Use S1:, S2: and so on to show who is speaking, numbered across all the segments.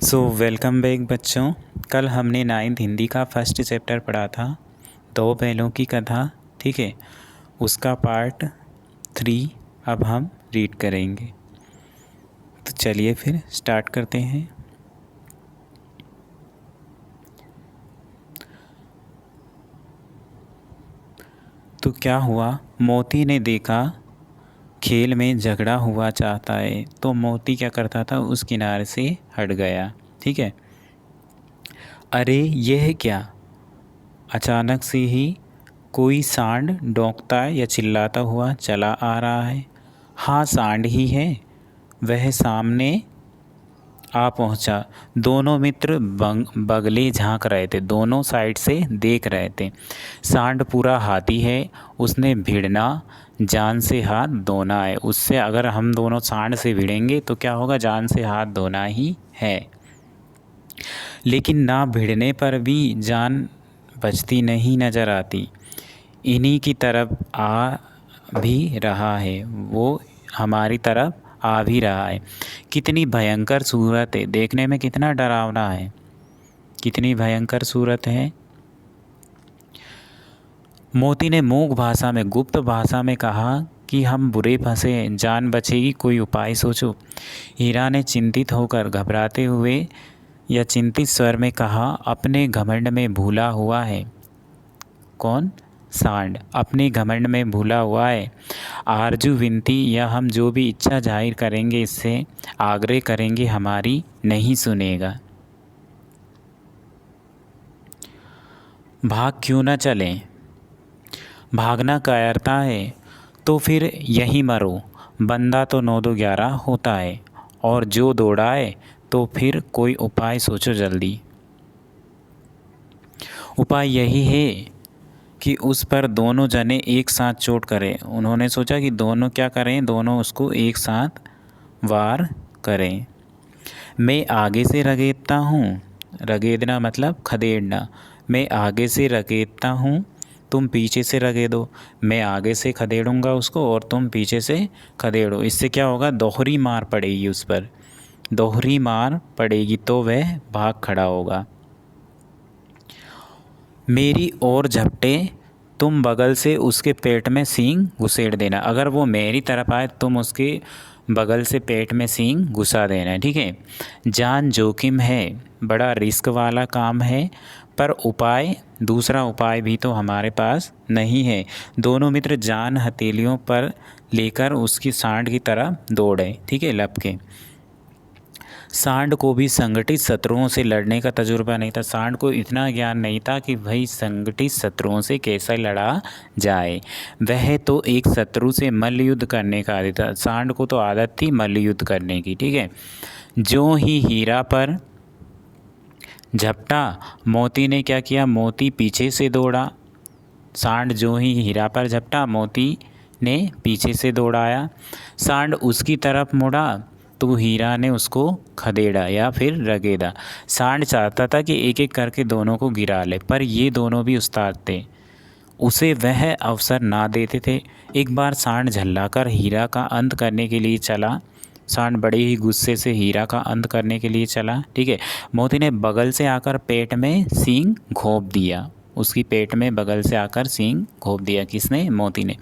S1: Welcome back बच्चों। कल हमने 9th हिंदी का फर्स्ट चैप्टर पढ़ा था, दो बैलों की कथा। ठीक है, उसका पार्ट 3 अब हम रीड करेंगे। तो चलिए फिर स्टार्ट करते हैं। तो क्या हुआ, मोती ने देखा खेल में झगड़ा हुआ चाहता है, तो मोती क्या करता था, उस किनारे से हट गया। ठीक है। अरे यह क्या, अचानक से ही कोई सांड डौंकता या चिल्लाता हुआ चला आ रहा है। हाँ, सांड ही है। वह सामने आ पहुंचा। दोनों मित्र बगले झांक रहे थे, दोनों साइड से देख रहे थे। सांड पूरा हाथी है, उसने भिड़ना जान से हाथ धोना है। उससे अगर हम दोनों सांड से भिड़ेंगे तो क्या होगा, जान से हाथ धोना ही है। लेकिन ना भिड़ने पर भी जान बचती नहीं नज़र आती। इन्हीं की तरफ आ भी रहा है, वो हमारी तरफ आ भी रहा है। कितनी भयंकर सूरत है, देखने में कितना डरावना है, कितनी भयंकर सूरत है। मोती ने मूक भाषा में, गुप्त भाषा में कहा कि हम बुरे फंसे, जान बचेगी, कोई उपाय सोचो। हीरा ने चिंतित होकर, घबराते हुए या चिंतित स्वर में कहा, अपने घमंड में भूला हुआ है। कौन? सांड अपने घमंड में भूला हुआ है। आरजू विनती या हम जो भी इच्छा जाहिर करेंगे, इससे आग्रह करेंगे, हमारी नहीं सुनेगा। भाग क्यों न चलें? भागना कायरता है तो फिर यहीं मरो। बंदा तो 9 2 11 होता है, और जो दौड़ाए तो फिर कोई उपाय सोचो जल्दी। उपाय यही है कि उस पर दोनों जने एक साथ चोट करें। उन्होंने सोचा कि दोनों क्या करें, दोनों उसको एक साथ वार करें। मैं आगे से रगेदता हूँ, रगेदना मतलब खदेड़ना। मैं आगे से रगेदता हूँ, तुम पीछे से रगेदो। मैं आगे से खदेड़ूंगा उसको और तुम पीछे से खदेड़ो। इससे क्या होगा, दोहरी मार पड़ेगी उस पर, दोहरी मार पड़ेगी तो वह भाग खड़ा होगा। मेरी ओर झपटे, तुम बगल से उसके पेट में सींग घुसेड़ देना। अगर वो मेरी तरफ आए तुम उसके बगल से पेट में सींग घुसा देना। ठीक है। जान जोखिम है, बड़ा रिस्क वाला काम है, पर उपाय, दूसरा उपाय भी तो हमारे पास नहीं है। दोनों मित्र जान हथेलियों पर लेकर उसकी सांड की तरफ दौड़े। ठीक है, लपके। सांड को भी संगठित शत्रुओं से लड़ने का तजुर्बा नहीं था। सांड को इतना ज्ञान नहीं था कि भाई संगठित शत्रुओं से कैसे लड़ा जाए। वह तो एक शत्रु से मल्ल युद्ध करने का आदत था। सांड को तो आदत थी मल्ल युद्ध करने की। ठीक है। जो ही हीरा पर झपटा, मोती ने क्या किया, मोती पीछे से दौड़ा। सांड जो ही हीरा पर झपटा, मोती ने पीछे से दौड़ाया। सांड उसकी तरफ मुड़ा तो हीरा ने उसको खदेड़ा या फिर रगेदा। सांड चाहता था कि एक एक करके दोनों को गिरा ले, पर ये दोनों भी उस्ताद थे, उसे वह अवसर ना देते थे। एक बार सांड झल्लाकर हीरा का अंत करने के लिए चला। सांड बड़े ही गुस्से से हीरा का अंत करने के लिए चला। ठीक है। मोती ने बगल से आकर पेट में सींग घोंप दिया, उसकी पेट में बगल से आकर सींग घोंप दिया। किसने? मोती ने।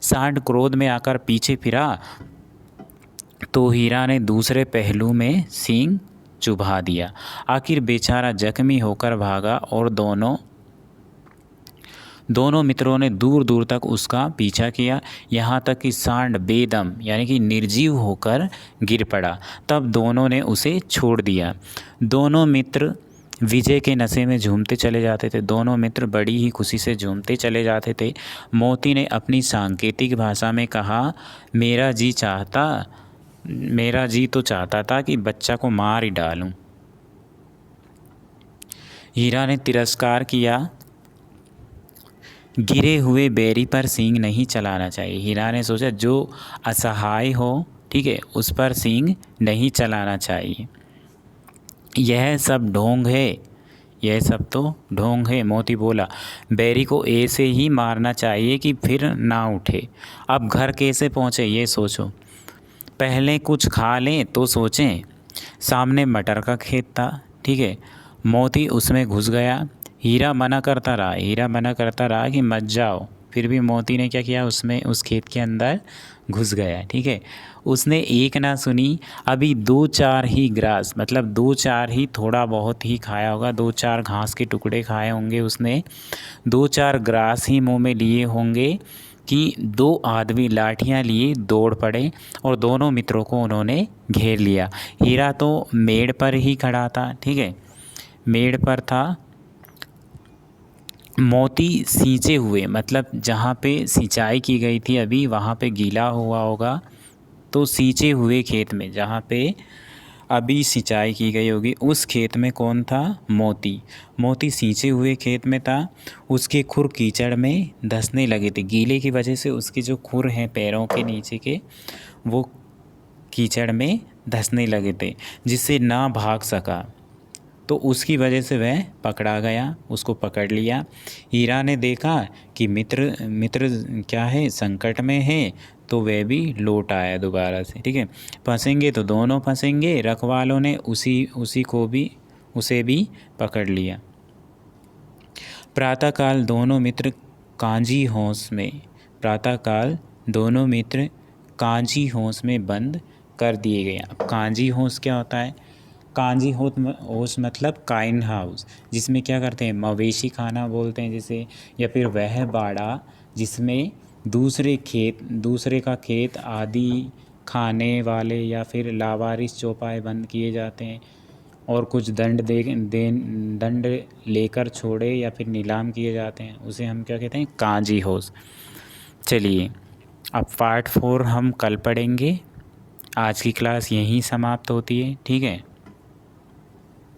S1: सांड क्रोध में आकर पीछे फिरा तो हीरा ने दूसरे पहलू में सींग चुभा दिया। आखिर बेचारा जख्मी होकर भागा और दोनों मित्रों ने दूर दूर तक उसका पीछा किया, यहाँ तक कि सांड बेदम यानी कि निर्जीव होकर गिर पड़ा। तब दोनों ने उसे छोड़ दिया। दोनों मित्र विजय के नशे में झूमते चले जाते थे। दोनों मित्र बड़ी ही खुशी से झूमते चले जाते थे। मोती ने अपनी सांकेतिक भाषा में कहा, मेरा जी तो चाहता था कि बच्चा को मार ही डालूं। हीरा ने तिरस्कार किया, गिरे हुए बैरी पर सींग नहीं चलाना चाहिए। हीरा ने सोचा जो असहाय हो, ठीक है, उस पर सींग नहीं चलाना चाहिए। यह सब ढोंग है, यह सब तो ढोंग है। मोती बोला, बैरी को ऐसे ही मारना चाहिए कि फिर ना उठे। अब घर कैसे पहुँचे ये सोचो, पहले कुछ खा लें तो सोचें। सामने मटर का खेत था, ठीक है। मोती उसमें घुस गया। हीरा मना करता रहा कि मत जाओ, फिर भी मोती ने क्या किया, उसमें उस खेत के अंदर घुस गया, ठीक है। उसने एक ना सुनी, अभी 2-4 ही ग्रास, मतलब 2-4 ही, थोड़ा बहुत ही खाया होगा, 2-4 घास के टुकड़े खाए होंगे उसने, 2-4 ग्रास ही मुंह में लिए होंगे कि 2 आदमी लाठियां लिए दौड़ पड़े और दोनों मित्रों को उन्होंने घेर लिया। हीरा तो मेड़ पर ही खड़ा था, ठीक है, मेड़ पर था। मोती सींचे हुए, मतलब जहाँ पे सिंचाई की गई थी अभी वहाँ पे गीला हुआ होगा, तो सींचे हुए खेत में जहाँ पे अभी सिंचाई की गई होगी उस खेत में कौन था, मोती। मोती सींचे हुए खेत में था। उसके खुर कीचड़ में धंसने लगे थे, गीले की वजह से उसके जो खुर हैं पैरों के नीचे के, वो कीचड़ में धंसने लगे थे, जिससे ना भाग सका। तो उसकी वजह से वह पकड़ा गया, उसको पकड़ लिया। हीरा ने देखा कि मित्र मित्र क्या है, संकट में है, तो वह भी लौट आया दोबारा से, ठीक है। फंसेंगे तो दोनों फंसेंगे, रखवालों ने उसे भी पकड़ लिया। प्रातःकाल दोनों मित्र कांजी होश में बंद कर दिए गए। अब कांजी होश क्या होता है, कांजी होश मतलब काइन हाउस, जिसमें क्या करते हैं, मवेशी खाना बोलते हैं जिसे, या फिर वह बाड़ा जिसमें दूसरे का खेत आदि खाने वाले या फिर लावारिस चौपाए बंद किए जाते हैं और कुछ दंड लेकर छोड़े या फिर नीलाम किए जाते हैं, उसे हम क्या कहते हैं, कांजी होश। चलिए, अब पार्ट 4 हम कल पढ़ेंगे। आज की क्लास यहीं समाप्त होती है, ठीक है।